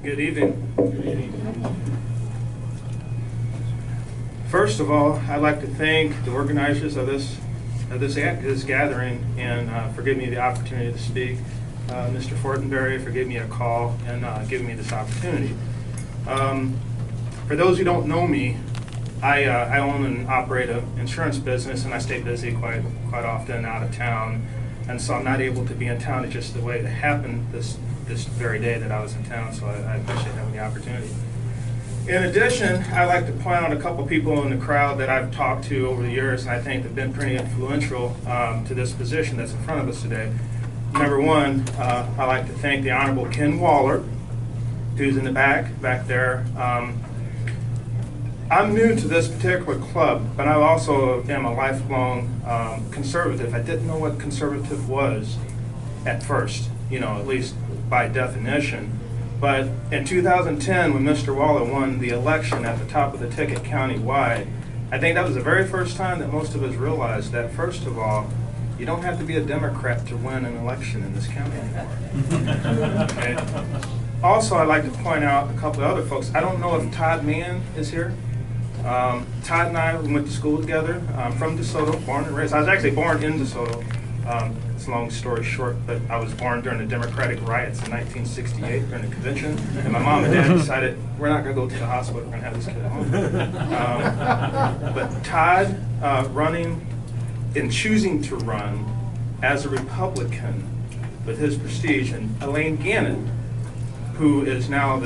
Good evening. First of all, I'd like to thank the organizers of this gathering and for giving me the opportunity to speak. Mr. Fortenberry for giving me a call and giving me this opportunity. For those who don't know me, I own and operate an insurance business, and I stay busy quite often out of town, and so I'm not able to be in town. It's just the way it happened this very day that I was in town, so I appreciate having the opportunity. In addition, I'd like to point out a couple people in the crowd that I've talked to over the years, and I think have been pretty influential to this position that's in front of us today. Number one, I'd like to thank the Honorable Ken Waller, who's in the back there. I'm new to this particular club, but I also am a lifelong conservative. I didn't know what conservative was at first, at least by definition. But in 2010, when Mr. Waller won the election at the top of the ticket countywide, I think that was the very first time that most of us realized that, first of all, you don't have to be a Democrat to win an election in this county anymore. Okay. Also, I'd like to point out a couple of other folks. I don't know if Todd Mann is here. Todd and I went to school together. I'm from DeSoto, born and raised. I was actually born in DeSoto. It's a long story short, but I was born during the Democratic riots in 1968 during the convention, and my mom and dad decided we're not going to go to the hospital, we're going to have this kid at home. But Todd running and choosing to run as a Republican with his prestige, and Elaine Gannon, who is now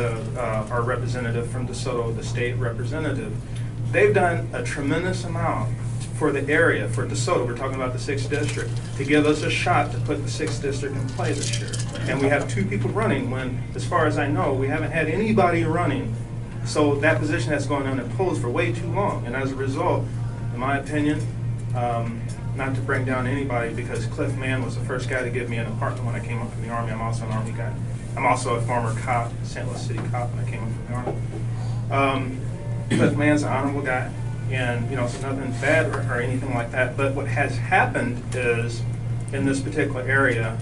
our representative from DeSoto, the state representative, they've done a tremendous amount for the area, for DeSoto. We're talking about the 6th District, to give us a shot to put the 6th District in play this year. And we have 2 people running when, as far as I know, we haven't had anybody running. So that position has gone unopposed for way too long. And as a result, in my opinion, not to bring down anybody, because Cliff Mann was the first guy to give me an apartment when I came up from the Army. I'm also an Army guy. I'm also a former cop, St. Louis City cop, when I came up from the Army. Cliff Mann's an honorable guy. And it's nothing bad or anything like that. But what has happened is, in this particular area,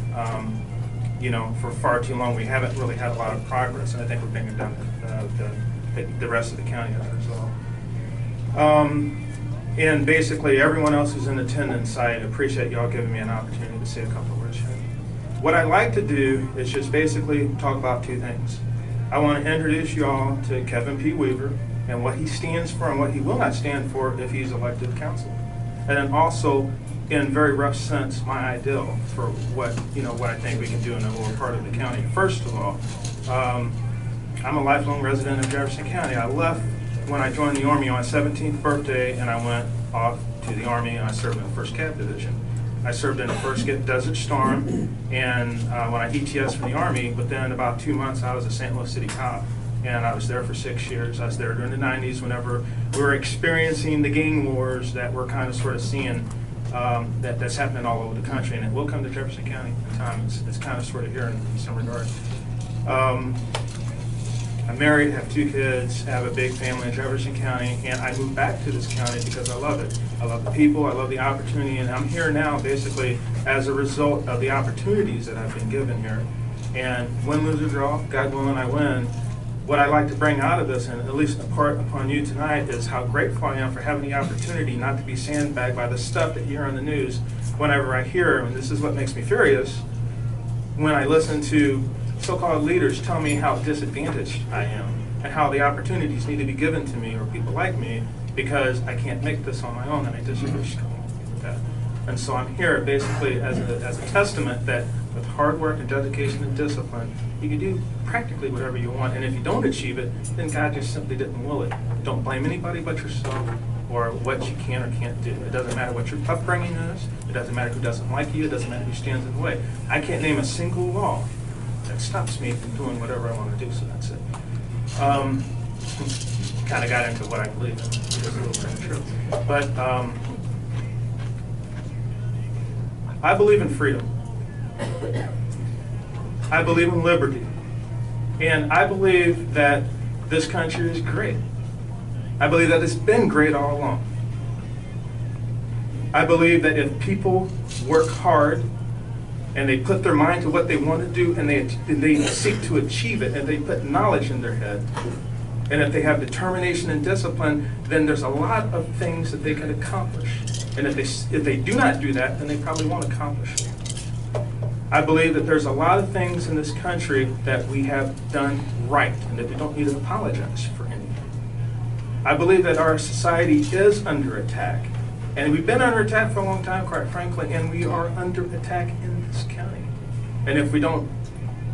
for far too long, we haven't really had a lot of progress, and I think we're bringing down the rest of the county as a result. And basically, everyone else who's in attendance, I appreciate y'all giving me an opportunity to say a couple of words here. What I'd like to do is just basically talk about 2 things. I want to introduce y'all to Kevin P. Weaver, and what he stands for and what he will not stand for if he's elected to council. And then also, in very rough sense, my ideal for what I think we can do in the lower part of the county. First of all, I'm a lifelong resident of Jefferson County. I left when I joined the Army on my 17th birthday, and I went off to the Army, and I served in the 1st Cav Division. I served in the 1st Desert Storm, and when I ETS from the Army, within about 2 months, I was a St. Louis City cop. And I was there for 6 years. I was there during the 90s whenever we were experiencing the gang wars that we're kind of sort of seeing that's happening all over the country. And it will come to Jefferson County in time. It's kind of sort of here in some regard. I'm married, have 2 kids, have a big family in Jefferson County, and I moved back to this county because I love it. I love the people, I love the opportunity, and I'm here now basically as a result of the opportunities that I've been given here. And win, lose, or draw, God willing, I win. What I'd like to bring out of this, and at least impart upon you tonight, is how grateful I am for having the opportunity not to be sandbagged by the stuff that you hear on the news whenever I hear, and this is what makes me furious, when I listen to so-called leaders tell me how disadvantaged I am and how the opportunities need to be given to me or people like me because I can't make this on my own, and I disagree with that. And so I'm here basically as a testament that with hard work and dedication and discipline, you can do practically whatever you want. And if you don't achieve it, then God just simply didn't will it. Don't blame anybody but yourself or what you can or can't do. It doesn't matter what your upbringing is. It doesn't matter who doesn't like you. It doesn't matter who stands in the way. I can't name a single law that stops me from doing whatever I want to do, so that's it. Kind of got into what I believe in, which is a little premature. But I believe in freedom. I believe in liberty. And I believe that this country is great. I believe that it's been great all along. I believe that if people work hard and they put their mind to what they want to do, and they seek to achieve it, and they put knowledge in their head. And if they have determination and discipline, then there's a lot of things that they can accomplish. And if they do not do that, then they probably won't accomplish it. I believe that there's a lot of things in this country that we have done right, and that we don't need to apologize for anything. I believe that our society is under attack. And we've been under attack for a long time, quite frankly, and we are under attack in this county. And if we don't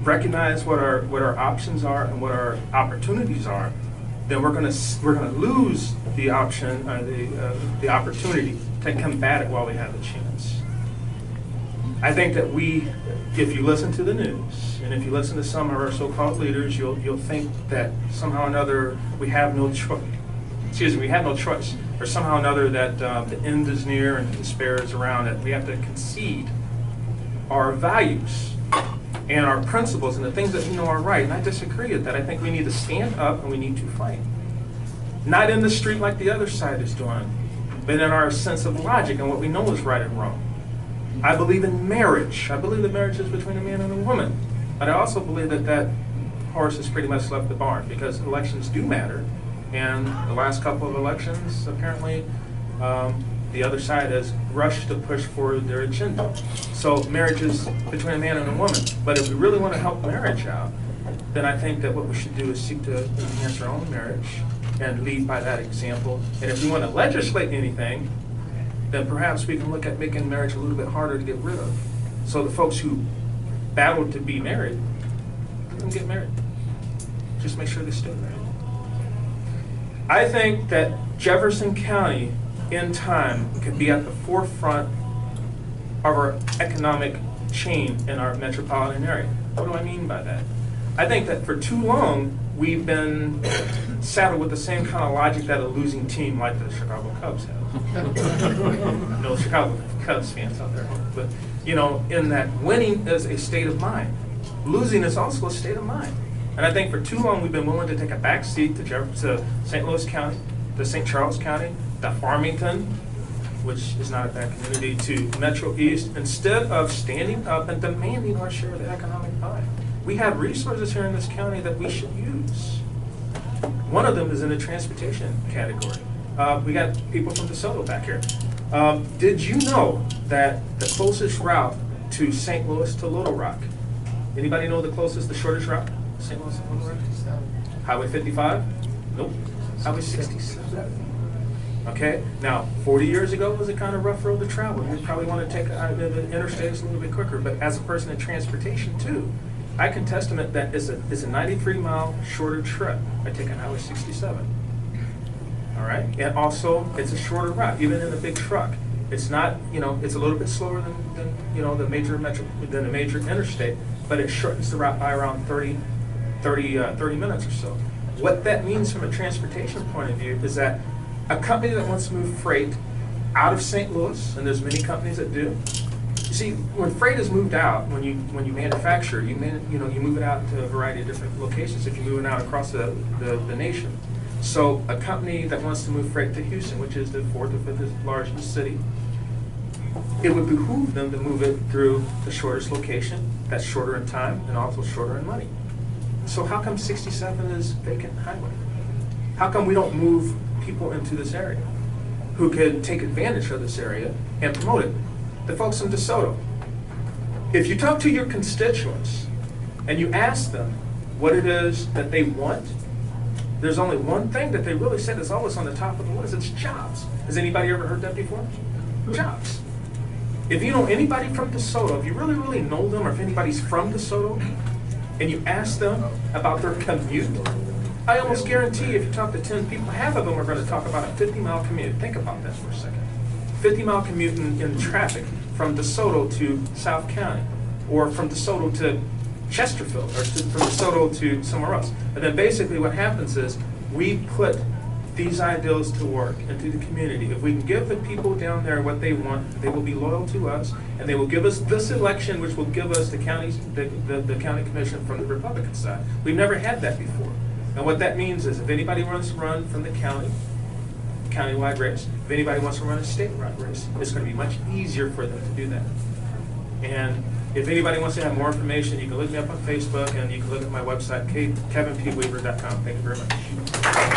recognize what our options are and what our opportunities are, then we're going to lose the option, the opportunity to combat it while we have a chance. I think that if you listen to the news, and if you listen to some of our so-called leaders, you'll think that somehow or another we have no choice. We have no choice, or somehow or another that the end is near and despair is around, that we have to concede our values and our principles and the things that we know are right. And I disagree with that. I think we need to stand up and we need to fight. Not in the street like the other side is doing, but in our sense of logic and what we know is right and wrong. I believe in marriage. I believe that marriage is between a man and a woman. But I also believe that that horse has pretty much left the barn, because elections do matter. And the last couple of elections, apparently, the other side has rushed to push forward their agenda. So marriage is between a man and a woman. But if we really want to help marriage out, then I think that what we should do is seek to enhance our own marriage and lead by that example. And if we want to legislate anything, then perhaps we can look at making marriage a little bit harder to get rid of. So the folks who battled to be married, let them get married. Just make sure they stay married. I think that Jefferson County, in time, could be at the forefront of our economic chain in our metropolitan area. What do I mean by that? I think that for too long, we've been saddled with the same kind of logic that a losing team like the Chicago Cubs have. No Chicago Cubs fans out there. But, in that winning is a state of mind. Losing is also a state of mind. And I think for too long we've been willing to take a back seat to St. Louis County, to St. Charles County, to Farmington, which is not a bad community, to Metro East, instead of standing up and demanding our share of the economic pie. We have resources here in this county that we should use. One of them is in the transportation category. We got people from DeSoto back here. Did you know that the closest route to St. Louis to Little Rock, anybody know the shortest route? St. Louis to Little Rock? Highway 55? Nope. Highway 67. Okay, now 40 years ago was a kind of rough road to travel. You probably want to take the interstates a little bit quicker, but as a person in transportation too, I can testament that it's a 93-mile shorter trip by taking Highway 67. All right, and also it's a shorter route, even in a big truck. It's not, it's a little bit slower than the major interstate, but it shortens the route by around 30 minutes or so. What that means from a transportation point of view is that a company that wants to move freight out of St. Louis, and there's many companies that do. You see, when freight is moved out, when you manufacture, you move it out to a variety of different locations. If you move it out across the nation, so a company that wants to move freight to Houston, which is the fourth or fifth largest city, it would behoove them to move it through the shortest location. That's shorter in time and also shorter in money. So how come 67 is vacant highway? How come we don't move people into this area who could take advantage of this area and promote it? The folks in DeSoto. If you talk to your constituents and you ask them what it is that they want, there's only one thing that they really said is always on the top of the list. It's jobs. Has anybody ever heard that before? Jobs. If you know anybody from DeSoto, if you really, really know them, or if anybody's from DeSoto, and you ask them about their commute, I almost guarantee if you talk to 10 people, half of them are going to talk about a 50-mile commute. Think about that for a second. 50-mile commute in traffic from DeSoto to South County, or from DeSoto to Chesterfield, or from DeSoto to somewhere else. And then basically what happens is we put these ideals to work into the community. If we can give the people down there what they want, they will be loyal to us, and they will give us this election, which will give us the county commission from the Republican side. We've never had that before. And what that means is if anybody wants to run from the countywide race, if anybody wants to run a statewide race, it's going to be much easier for them to do that. And If anybody wants to have more information, you can look me up on Facebook, and you can look at my website, kevinpweaver.com. Thank you very much.